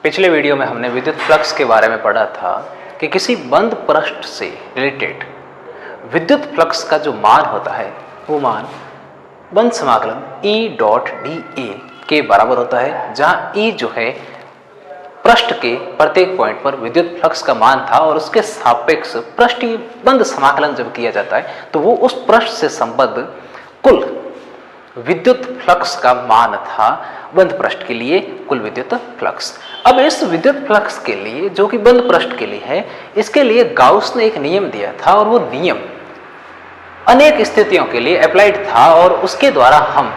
पिछले वीडियो में हमने विद्युत फ्लक्स के बारे में पढ़ा था कि किसी बंद पृष्ठ से रिलेटेड विद्युत फ्लक्स का जो मान होता है वो मान बंद समाकलन E डॉट dA के बराबर होता है, जहाँ E जो है पृष्ठ के प्रत्येक पॉइंट पर विद्युत फ्लक्स का मान था और उसके सापेक्ष पृष्ठीय बंद समाकलन जब किया जाता है तो वो उस पृष्ठ से संबद्ध कुल विद्युत फ्लक्स का मान था बंद पृष्ठ के लिए कुल विद्युत फ्लक्स। अब इस विद्युत फ्लक्स के लिए जो कि बंद पृष्ठ के लिए है, इसके लिए गाउस ने एक नियम दिया था और वो नियम अनेक स्थितियों के लिए अप्लाइड था और उसके द्वारा हम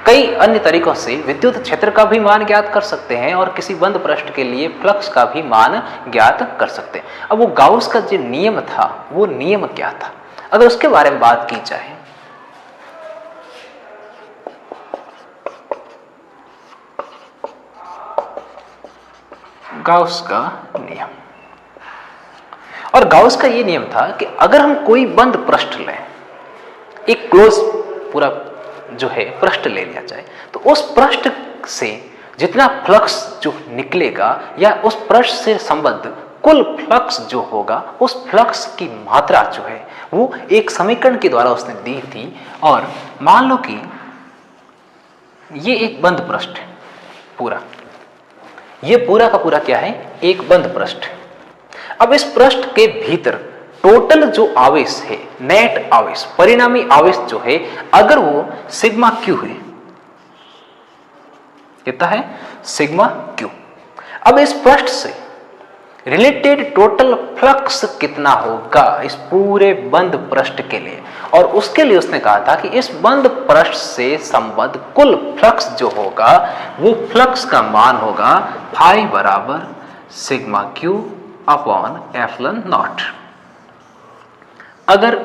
कई अन्य तरीकों से विद्युत क्षेत्र का भी मान ज्ञात कर सकते हैं और किसी बंद पृष्ठ के लिए फ्लक्स का भी मान ज्ञात कर सकते हैं। अब वो गाउस का जो नियम था वो नियम क्या था, अगर उसके बारे में बात की जाए गाउस का नियम। और गाउस का ये नियम था कि अगर हम कोई बंद पृष्ठ लें, एक क्लोज पूरा जो है पृष्ठ ले लिया जाए, तो उस पृष्ठ से जितना फ्लक्स जो निकलेगा या उस पृष्ठ से संबद्ध कुल फ्लक्स जो होगा, उस फ्लक्स की मात्रा जो है वो एक समीकरण के द्वारा उसने दी थी। और मान लो कि ये एक बंद पृष्ठ है पूरा, ये पूरा का पूरा क्या है, एक बंद पृष्ठ। अब इस पृष्ठ के भीतर टोटल जो आवेश है, नेट आवेश, परिणामी आवेश जो है, अगर वो सिग्मा क्यू है, कितना है, सिग्मा क्यू। अब इस पृष्ठ से रिलेटेड टोटल फ्लक्स कितना होगा इस पूरे बंद पृष्ठ के लिए, और उसके लिए उसने कहा था कि इस बंद पृष्ठ से संबद्ध कुल फ्लक्स जो होगा वो फ्लक्स का मान होगा फाई बराबर sigma Q upon epsilon not. अगर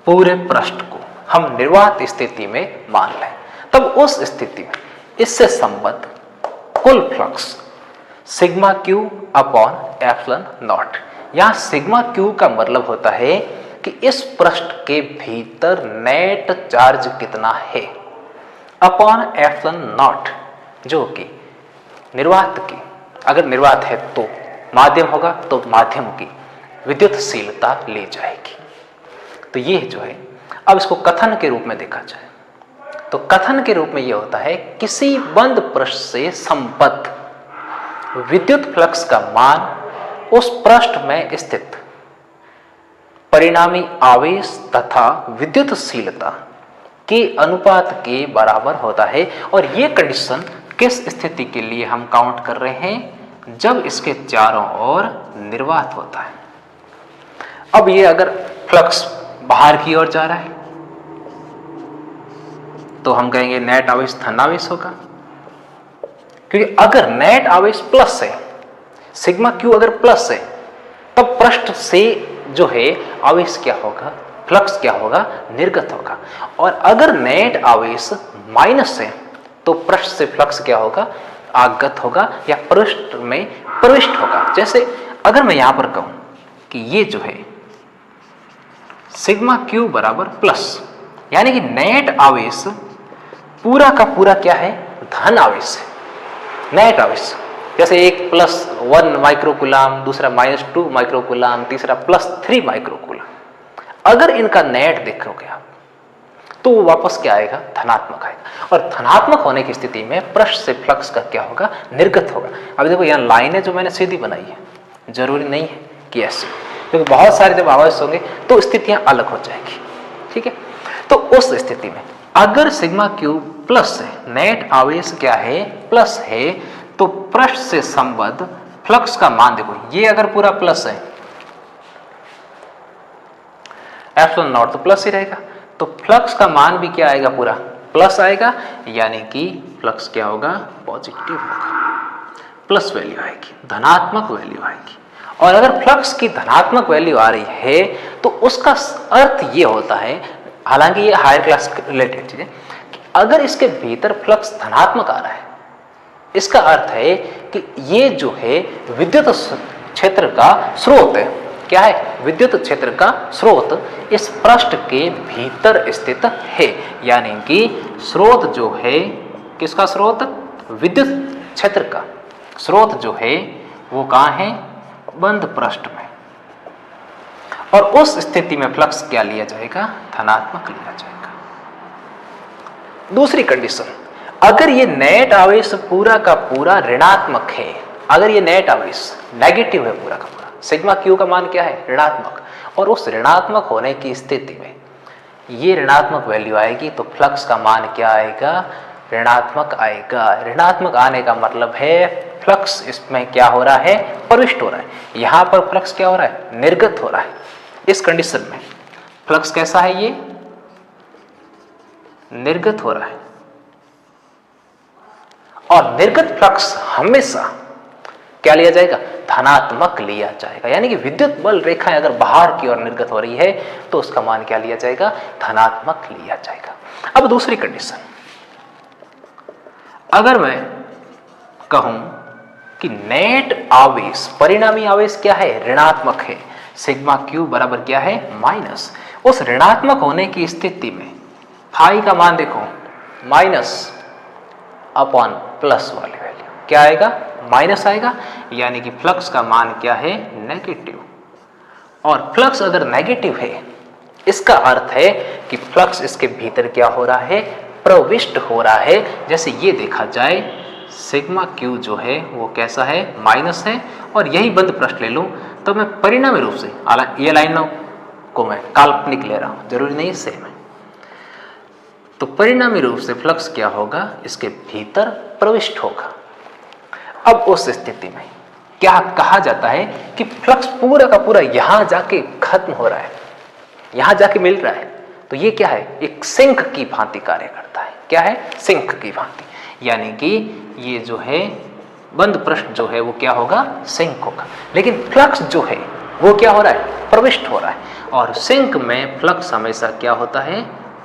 पूरे पृष्ठ को हम निर्वात स्थिति में मान लें, तब उस स्थिति में इससे संबद्ध कुल flux sigma Q upon epsilon not. यहां सिग्मा क्यू का मतलब होता है कि इस पृष्ठ के भीतर नेट चार्ज कितना है, अपॉन एप्सिलॉन नॉट जो कि निर्वात की, अगर निर्वात है तो माध्यम होगा तो माध्यम की विद्युतशीलता ले जाएगी। तो ये जो है, अब इसको कथन के रूप में देखा जाए तो कथन के रूप में यह होता है किसी बंद पृष्ठ से संबद्ध विद्युत फ्लक्स का मान उस पृष्ठ में स्थित परिणामी आवेश तथा विद्युतशीलता के अनुपात के बराबर होता है। और ये कंडीशन किस स्थिति के लिए हम काउंट कर रहे हैं, जब इसके चारों ओर निर्वात होता है। अब ये अगर फ्लक्स बाहर की ओर जा रहा है तो हम कहेंगे नेट आवेश धन आवेश होगा, क्योंकि अगर नेट आवेश प्लस है, सिग्मा क्यू अगर प्लस है, तब पृष्ठ से जो है आवेश क्या होगा, फ्लक्स क्या होगा, निर्गत होगा। और अगर नेट आवेश माइनस है तो पृष्ठ से फ्लक्स क्या होगा, आगत होगा या पृष्ठ में प्रविष्ट होगा। जैसे अगर मैं यहां पर कहूं कि ये जो है सिग्मा क्यू बराबर प्लस, यानी कि नेट आवेश पूरा का पूरा क्या है, धन आवेश है, नेट आवेश। जैसे एक +1 माइक्रोकूलाम, दूसरा -2 माइक्रोकूलाम, तीसरा +3 माइक्रोकूलाम। अगर इनका नेट देखोगे आप तो वो वापस क्या आएगा, धनात्मक आएगा। और धनात्मक होने की स्थिति में पृष्ठ से फ्लक्स का क्या होगा, निर्गत होगा। अब देखो यहाँ लाइनें जो मैंने सीधी बनाई है, जरूरी नहीं है कि ऐसे, क्योंकि बहुत सारे जब आवेश होंगे तो स्थितियां अलग हो जाएंगी। ठीक है, तो उस स्थिति में अगर सिग्मा क्यू प्लस है, नेट आवेश क्या है, प्लस है, तो पृष्ठ से संबद्ध फ्लक्स का मान देखो, ये अगर पूरा प्लस है, एप्सिलॉन नॉट तो प्लस ही रहेगा, तो फ्लक्स का मान भी क्या आएगा, पूरा प्लस आएगा, यानी कि फ्लक्स क्या होगा, पॉजिटिव होगा, प्लस वैल्यू आएगी, धनात्मक वैल्यू आएगी। और अगर फ्लक्स की धनात्मक वैल्यू आ रही है तो उसका अर्थ ये होता है, हालांकि ये हायर क्लास रिलेटेड चीज है, कि अगर इसके भीतर फ्लक्स धनात्मक आ रहा है, इसका अर्थ है कि ये जो है विद्युत क्षेत्र का स्रोत है, क्या है, विद्युत क्षेत्र का स्रोत इस पृष्ठ के भीतर स्थित है। यानी कि स्रोत जो है, किसका स्रोत, विद्युत क्षेत्र का स्रोत जो है वो कहाँ है? बंद पृष्ठ में। और उस स्थिति में फ्लक्स क्या लिया जाएगा? धनात्मक लिया जाएगा। दूसरी कंडीशन, अगर ये नेट आवेश पूरा का पूरा ऋणात्मक है, अगर ये नेट आवेश नेगेटिव है पूरा का पूरा, सिग्मा क्यू का मान क्या है? ऋणात्मक, और उस ऋणात्मक होने की स्थिति में ये ऋणात्मक वैल्यू आएगी तो फ्लक्स का मान क्या आएगा? ऋणात्मक आएगा। ऋणात्मक आने का मतलब है फ्लक्स इसमें क्या हो रहा है? प्रविष्ट हो रहा है। यहां पर फ्लक्स क्या हो रहा है? निर्गत हो रहा है। इस कंडीशन में फ्लक्स कैसा है? ये निर्गत हो रहा है। और निर्गत फ्लक्स हमेशा क्या लिया जाएगा? धनात्मक लिया जाएगा। यानी कि विद्युत बल रेखाएं अगर बाहर की ओर निर्गत हो रही है तो उसका मान क्या लिया जाएगा? धनात्मक लिया जाएगा। अब दूसरी कंडीशन, अगर मैं कहूं कि नेट आवेश, परिणामी आवेश क्या है? ऋणात्मक है। सिग्मा क्यू बराबर क्या है? माइनस। उस ऋणात्मक होने की स्थिति में फाई का मान देखो, माइनस अपॉन प्लस वाली वैल्यू क्या आएगा? माइनस आएगा। यानी कि फ्लक्स का मान क्या है? नेगेटिव। और फ्लक्स अगर नेगेटिव है, इसका अर्थ है कि फ्लक्स इसके भीतर क्या हो रहा है? प्रविष्ट हो रहा है। जैसे ये देखा जाए, सिग्मा क्यू जो है वो कैसा है? माइनस है। और यही बंद पृष्ठ ले लूं तो मैं परिणामी रूप से, ये लाइनों को मैं काल्पनिक ले रहा हूं, जरूरी नहीं सेम है, तो परिणामी रूप से फ्लक्स क्या होगा? इसके भीतर प्रविष्ट होगा। अब उस स्थिति में क्या कहा जाता है कि फ्लक्स पूरा का पूरा यहां जाके खत्म हो रहा है, यहां जाके मिल रहा है। तो ये क्या है? एक सिंक की भांति कार्य करता है। क्या है? सिंक की भांति। यानी कि ये जो है बंद पृष्ठ जो है वो क्या होगा? सिंक होगा। लेकिन फ्लक्स जो है वो क्या हो रहा है? प्रविष्ट हो रहा है। और सिंक में फ्लक्स हमेशा क्या होता है?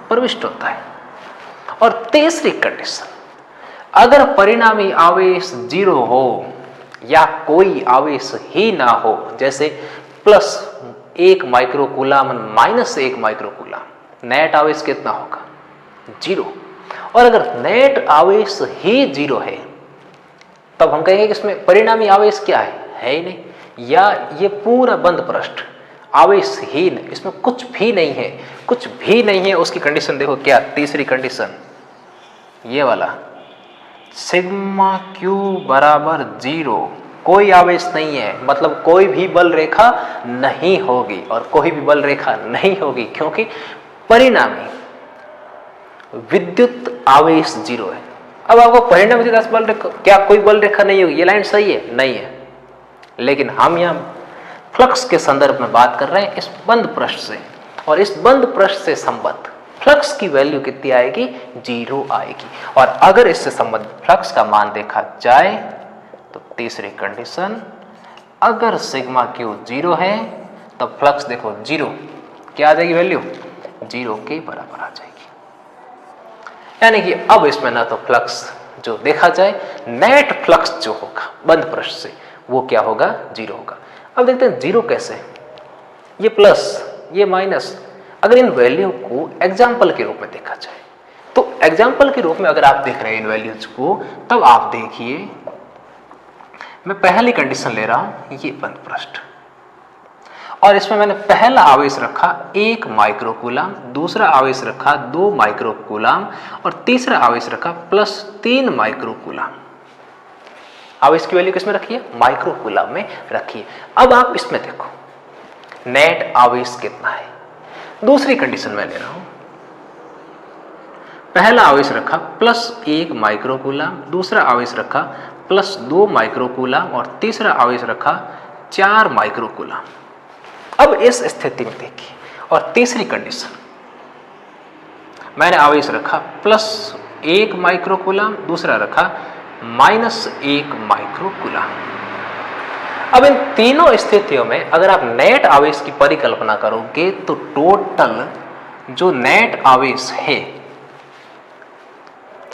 प्रविष्ट होता है। और तीसरी कंडीशन, अगर परिणामी आवेश 0 हो या कोई आवेश ही ना हो, जैसे +1 माइक्रोकूलम -1 माइक्रोकूलम, नेट आवेश कितना होगा? 0। और अगर नेट आवेश ही 0 है तब हम कहेंगे कि इसमें परिणामी आवेश क्या है? है ही नहीं। या ये पूरा बंद पृष्ठ आवेशहीन, इसमें कुछ भी नहीं है, कुछ भी नहीं है। उसकी कंडीशन देखो क्या? तीसरी कंडीशन ये वाला, सिग्मा क्यू बराबर 0, कोई आवेश नहीं है, मतलब कोई भी बल रेखा नहीं होगी। और कोई भी बल रेखा नहीं होगी क्योंकि परिणामी विद्युत आवेश 0 है। अब आपको परिणामी विद्युत बल रेखा, क्या कोई बल रेखा नहीं होगी? ये लाइन सही है? नहीं है। लेकिन हम यहां फ्लक्स के संदर्भ में बात कर रहे हैं इस बंद पृष्ठ से, और इस बंद पृष्ठ से संबद्ध फ्लक्स की वैल्यू कितनी आएगी? 0 आएगी। और अगर इससे संबंधित फ्लक्स का मान देखा जाए तो तीसरी कंडीशन, अगर सिग्मा क्यू 0 है तब फ्लक्स देखो 0 क्या आ जाएगी? वैल्यू 0 के बराबर आ जाएगी। यानी कि अब इसमें ना तो फ्लक्स जो देखा जाए, नेट फ्लक्स जो होगा बंद पृष्ठ से वो क्या होगा? 0 होगा। अब देखते हैं 0 कैसे? ये प्लस, ये माइनस, अगर इन वैल्यू को एग्जाम्पल के रूप में देखा जाए तो एग्जाम्पल के रूप में अगर आप देख रहे हैं इन वैल्यूज को, तब आप देखिए, मैं पहली कंडीशन ले रहा हूं, ये बंद पृष्ठ, और इसमें मैंने पहला आवेश रखा 1 माइक्रोकूलम, दूसरा आवेश रखा 2 माइक्रोकूलम, और तीसरा आवेश रखा +3 माइक्रोकूलम। आवेश की वैल्यू किसमें रखी है? माइक्रोकूलम में रखी है। अब आप इसमें देखो नेट आवेश कितना है। दूसरी कंडीशन मैं ले रहा हूं, पहला आवेश रखा +1 माइक्रोकूलम, दूसरा आवेश रखा +2 माइक्रोकूलम, और तीसरा आवेश रखा 4 माइक्रोकूलम। अब इस स्थिति में देखिए, और तीसरी कंडीशन मैंने आवेश रखा +1 माइक्रोकूलम, दूसरा रखा -1 माइक्रोकूलम। अब इन तीनों स्थितियों में अगर आप नेट आवेश की परिकल्पना करोगे तो टोटल जो नेट आवेश है,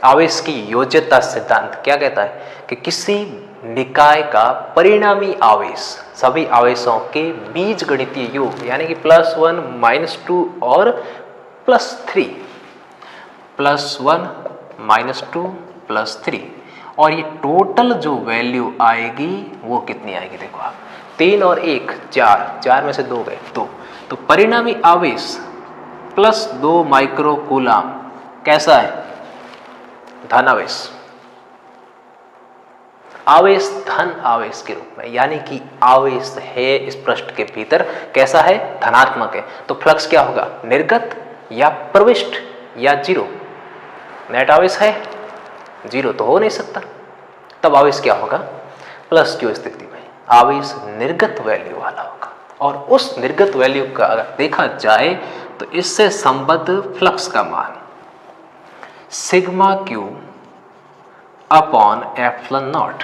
आवेश की योज्यता सिद्धांत क्या कहता है कि किसी निकाय का परिणामी आवेश सभी आवेशों के बीजगणितीय योग, यानी कि +1 -2 और +3, +1 -2 +3, और ये टोटल जो वैल्यू आएगी वो कितनी आएगी, देखो आप 3 और 1 4, 4 में से 2 गए 2, तो परिणामी आवेश प्लस 2 माइक्रो कूलाम कैसा है, धन आवेश, आवेश धन आवेश के रूप में, यानी कि आवेश है इस पृष्ठ के भीतर कैसा है, धनात्मक है। तो फ्लक्स क्या होगा, निर्गत या प्रविष्ट या जीरो। नेट आवेश है जीरो तो हो नहीं सकता, तब आवेश क्या होगा, प्लस की स्थिति में आवेश निर्गत वैल्यू वाला होगा। और उस निर्गत वैल्यू का अगर देखा जाए तो इससे संबद्ध फ्लक्स का मान sigma Q upon epsilon not,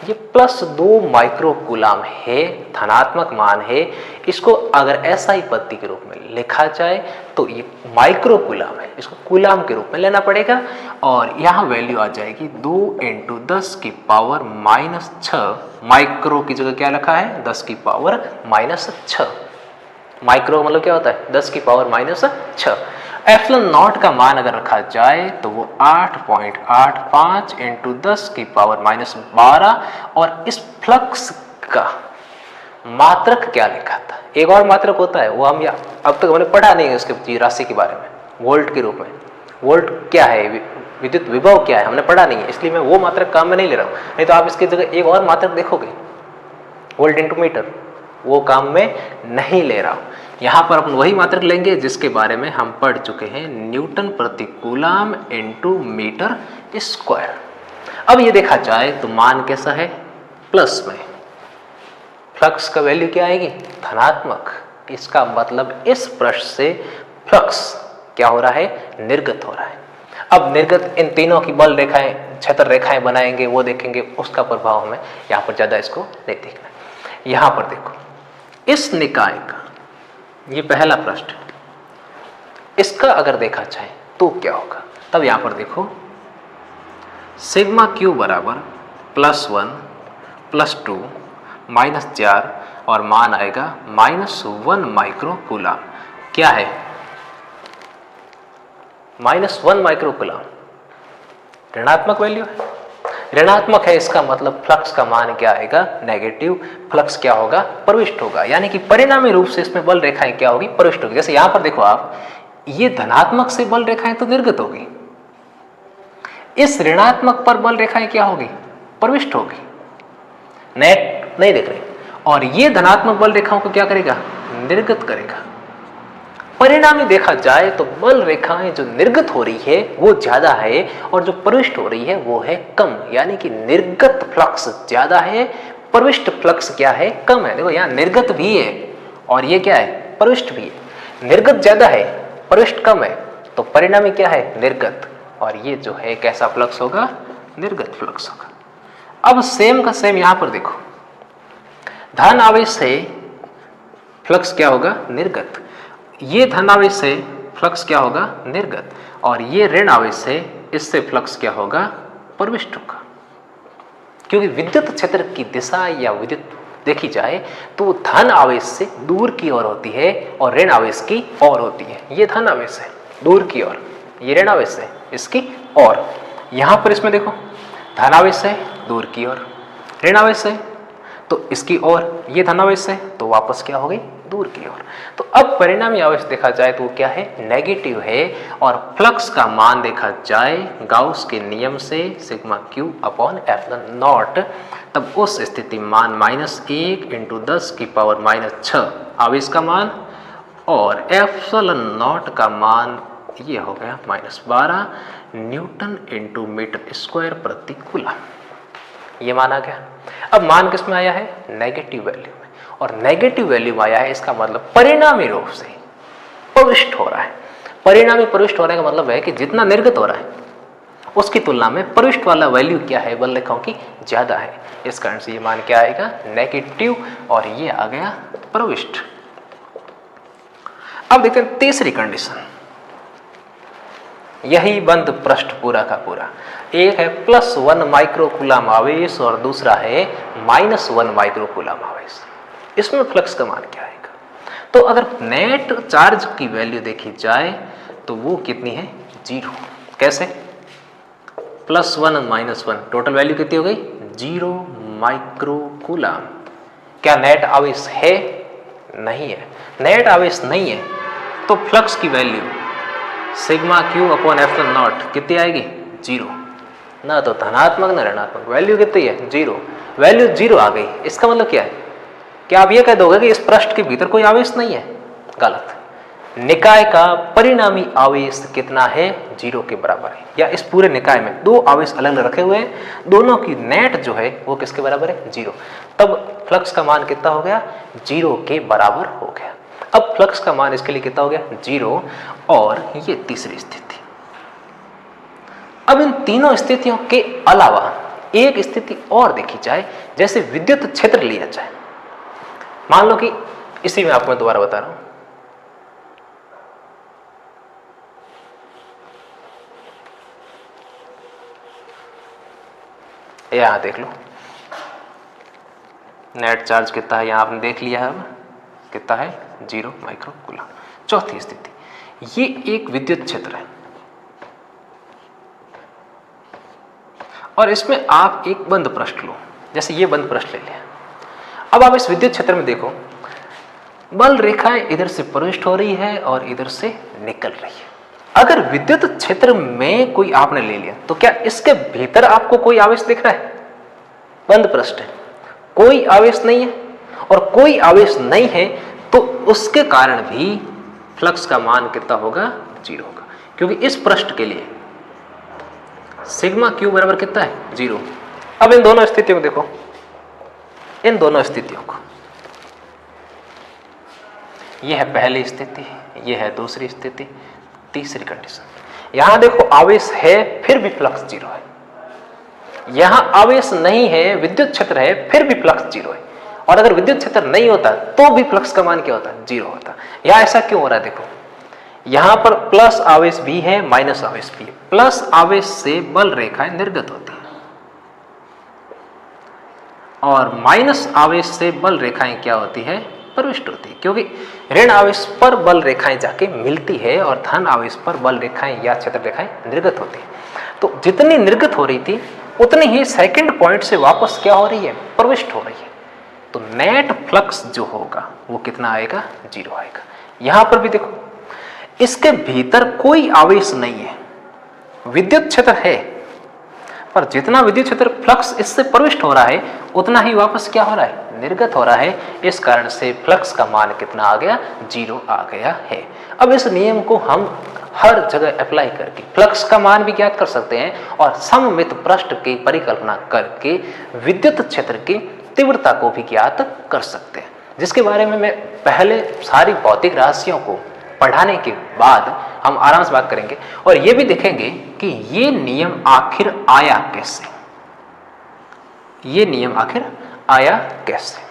ये प्लस 2 माइक्रो कूलाम है, धनात्मक मान है। इसको अगर SI पद्धति के रूप में लिखा जाए तो ये माइक्रो कूलाम है, इसको कूलाम के रूप में लेना पड़ेगा और यहाँ वैल्यू आ जाएगी 2 × 10 की पावर -6। माइक्रो की जगह क्या लिखा है, 10 की पावर -6। माइक्रो मतलब क्या होता है, 10 की पावर -6। एप्सिलॉन नॉट का मान अगर रखा जाए तो वो 8.85 × 10 की पावर -12। और इस फ्लक्स का मात्रक क्या लिखा था, एक और मात्रक होता है वो हम अब तक हमने पढ़ा नहीं है उसके राशि के बारे में, वोल्ट के रूप में। वोल्ट क्या है, विद्युत विभव क्या है, हमने पढ़ा नहीं है, इसलिए मैं वो मात्रक काम में नहीं ले रहा हूँ। नहीं तो आप इसकी जगह एक और मात्रक देखोगे, वोल्ट इंटू मीटर, वो काम में नहीं ले रहा हूँ। यहाँ पर अपन वही मात्रक लेंगे जिसके बारे में हम पढ़ चुके हैं, न्यूटन प्रति कूलाम इंटू मीटर स्क्वायर। अब ये देखा जाए तो मान कैसा है, प्लस में, फ्लक्स का वैल्यू क्या आएगी, धनात्मक। इसका मतलब इस पृष्ठ से फ्लक्स क्या हो रहा है, निर्गत हो रहा है। अब निर्गत इन तीनों की बल रेखाएं, क्षेत्र रेखाएं बनाएंगे, वो देखेंगे, उसका प्रभाव हमें यहाँ पर ज़्यादा इसको नहीं देखना है। यहाँ पर देखो, इस निकाय का ये पहला पृष्ठ, इसका अगर देखा जाए तो क्या होगा, तब यहां पर देखो सिग्मा क्यू बराबर +1 +2 -4 और मान आएगा -1 माइक्रो कूलाम। क्या है, -1 माइक्रो कूलाम ऋणात्मक वैल्यू है, ऋणात्मक है, इसका मतलब फ्लक्स का मान क्या आएगा, नेगेटिव। फ्लक्स क्या होगा, प्रविष्ट होगा, यानी कि परिणामी रूप से इसमें बल रेखाएं क्या होगी, प्रविष्ट होगी। जैसे यहां पर देखो आप, ये धनात्मक से बल रेखाएं तो निर्गत होगी, इस ऋणात्मक पर बल रेखाएं क्या होगी, प्रविष्ट होगी। नेट नहीं देख रहे, और ये धनात्मक बल रेखाओं को क्या करेगा, निर्गत करेगा। परिणामी देखा जाए तो बल रेखाएं जो निर्गत हो रही है वो ज्यादा है और जो प्रविष्ट हो रही है वो है कम, यानी कि निर्गत फ्लक्स ज्यादा है, प्रविष्ट फ्लक्स क्या है, कम है। देखो यहाँ निर्गत भी है और ये क्या है, प्रविष्ट भी है। निर्गत ज्यादा है, प्रविष्ट कम है, तो परिणामी क्या है, निर्गत। और ये जो है कैसा फ्लक्स होगा, निर्गत फ्लक्स होगा। अब सेम का सेम यहां पर देखो, धन आवेश से फ्लक्स क्या होगा, निर्गत। ये धन आवेश से फ्लक्स क्या होगा, निर्गत। और ये ऋण आवेश से इससे फ्लक्स क्या होगा, प्रविष्ट होगा। क्योंकि विद्युत क्षेत्र की दिशा या विद्युत देखी जाए तो धन आवेश से दूर की ओर होती है और ऋण आवेश की ओर होती है। ये धन आवेश है दूर की ओर, ये ऋण आवेश है इसकी ओर। यहां पर इसमें देखो, धन आवेश है दूर की ओर, ऋण आवेश है तो इसकी ओर, ये धन आवेश है तो वापस क्या हो गई, दूर की ओर। तो अब परिणामी आवेश देखा जाए तो वो क्या है, नेगेटिव है। और फ्लक्स का मान देखा जाए गाउस के नियम से sigma Q upon epsilon not, तब उस स्थिति मान -1 × 10 की पावर -6 आवेश का मान, और एप्सिलॉन नॉट का मान ये हो गया -12 न्यूटन × मीटर स्क्वायर प्रति कूलम। ये मान आ गया। अब मान किस में आया है, नेगेटिव वैल्यू में, और नेगेटिव वैल्यू में आया है, इसका मतलब परिणामी रूप से प्रविष्ट हो रहा है। परिणामी प्रविष्ट होने का मतलब है कि जितना निर्गत हो रहा है उसकी तुलना में प्रविष्ट वाला वैल्यू क्या है, बल रेखाओं की ज्यादा है। इस कारण से ये मान क्या आएगा, नेगेटिव, और ये आ गया प्रविष्ट। अब देखते हैं तीसरी कंडीशन, यही बंद पृष्ठ पूरा का पूरा। एक है +1 माइक्रो कूलाम आवेश और दूसरा है -1 माइक्रो कूलाम आवेश। इसमें फ्लक्स का मान क्या आएगा, तो अगर नेट चार्ज की वैल्यू देखी जाए तो वो कितनी है, 0। कैसे, +1 और -1, टोटल वैल्यू कितनी हो गई? 0 माइक्रो कूलम। क्या नेट आवेश है? नहीं है। नेट आवेश नहीं है तो फ्लक्स की value sigma Q upon epsilon not कितनी आएगी? 0। ना तो धनात्मक ना ऋणात्मक, वैल्यू कितनी है? 0। वैल्यू 0 आ गई, इसका मतलब क्या है? क्या आप ये कह दोगे कि इस पृष्ठ के भीतर कोई आवेश नहीं है? गलत। निकाय का परिणामी आवेश कितना है? 0 के बराबर है। या इस पूरे निकाय में दो आवेश अलग अलग रखे हुए हैं, दोनों की नेट जो है वो किसके बराबर है? 0। तब फ्लक्स का मान कितना हो गया? 0 के बराबर हो गया। अब फ्लक्स का मान इसके लिए कितना हो गया? 0। और ये तीसरी स्थिति। अब इन तीनों स्थितियों के अलावा एक स्थिति और देखी जाए, जैसे विद्युत क्षेत्र लिया जाए। मान लो कि इसी में आपको मैं दोबारा बता रहा हूं, यहां देख लो नेट चार्ज कितना है, यहां आपने देख लिया है। अब कितना है? 0 माइक्रो कूलम। चौथी स्थिति, ये एक विद्युत क्षेत्र है और इसमें आप एक बंद पृष्ठ लो, जैसे ये बंद पृष्ठ ले लिया। अब आप इस विद्युत क्षेत्र में देखो, बल रेखाएं इधर से प्रविष्ट हो रही है और इधर से निकल रही है। अगर विद्युत क्षेत्र में कोई आपने ले लिया तो क्या इसके भीतर आपको कोई आवेश दिख रहा है? बंद पृष्ठ है, कोई आवेश नहीं है, और कोई आवेश नहीं है तो उसके कारण भी फ्लक्स का मान कितना होगा? 0 होगा, क्योंकि इस पृष्ठ के लिए सिग्मा क्यू बराबर कितना है? 0। अब इन दोनों स्थितियों को देखो, इन दोनों स्थितियों को, यह है पहली स्थिति, यह है दूसरी स्थिति, तीसरी कंडीशन। यहां देखो आवेश है फिर भी फ्लक्स 0 है, यहां आवेश नहीं है, विद्युत क्षेत्र है फिर भी फ्लक्स 0 है, और अगर विद्युत क्षेत्र नहीं होता तो भी फ्लक्स का मान क्या होता? 0 होता। यहां ऐसा क्यों हो रहा है? देखो यहां पर प्लस आवेश भी है, माइनस आवेश भी है। प्लस आवेश से बल रेखाएं निर्गत होती है और माइनस आवेश से बल रेखाएं क्या होती है? प्रविष्ट होती है, क्योंकि ऋण आवेश पर बल रेखाएं जाके मिलती है और धन आवेश पर बल रेखाएं या क्षेत्र रेखाएं निर्गत होती है। तो जितनी निर्गत हो रही थी उतनी ही सेकंड पॉइंट से वापस क्या हो रही है? प्रविष्ट हो रही है। तो नेट फ्लक्स जो होगा वो कितना आएगा? 0 आएगा। यहां पर भी देखो, इसके भीतर कोई आवेश नहीं है, विद्युत क्षेत्र है, पर जितना विद्युत क्षेत्र फ्लक्स इससे प्रविष्ट हो रहा है उतना ही वापस क्या हो रहा है? निर्गत हो रहा है। इस कारण से फ्लक्स का मान कितना आ गया? 0 आ गया है। अब इस नियम को हम हर जगह अप्लाई करके फ्लक्स का मान भी ज्ञात कर सकते हैं और सममित पृष्ठ की परिकल्पना करके विद्युत क्षेत्र की तीव्रता को भी ज्ञात कर सकते हैं, जिसके बारे में मैं पहले सारी भौतिक राशियों को पढ़ाने के बाद हम आराम से बात करेंगे और ये भी देखेंगे कि ये नियम आखिर आया कैसे, ये नियम आखिर आया कैसे।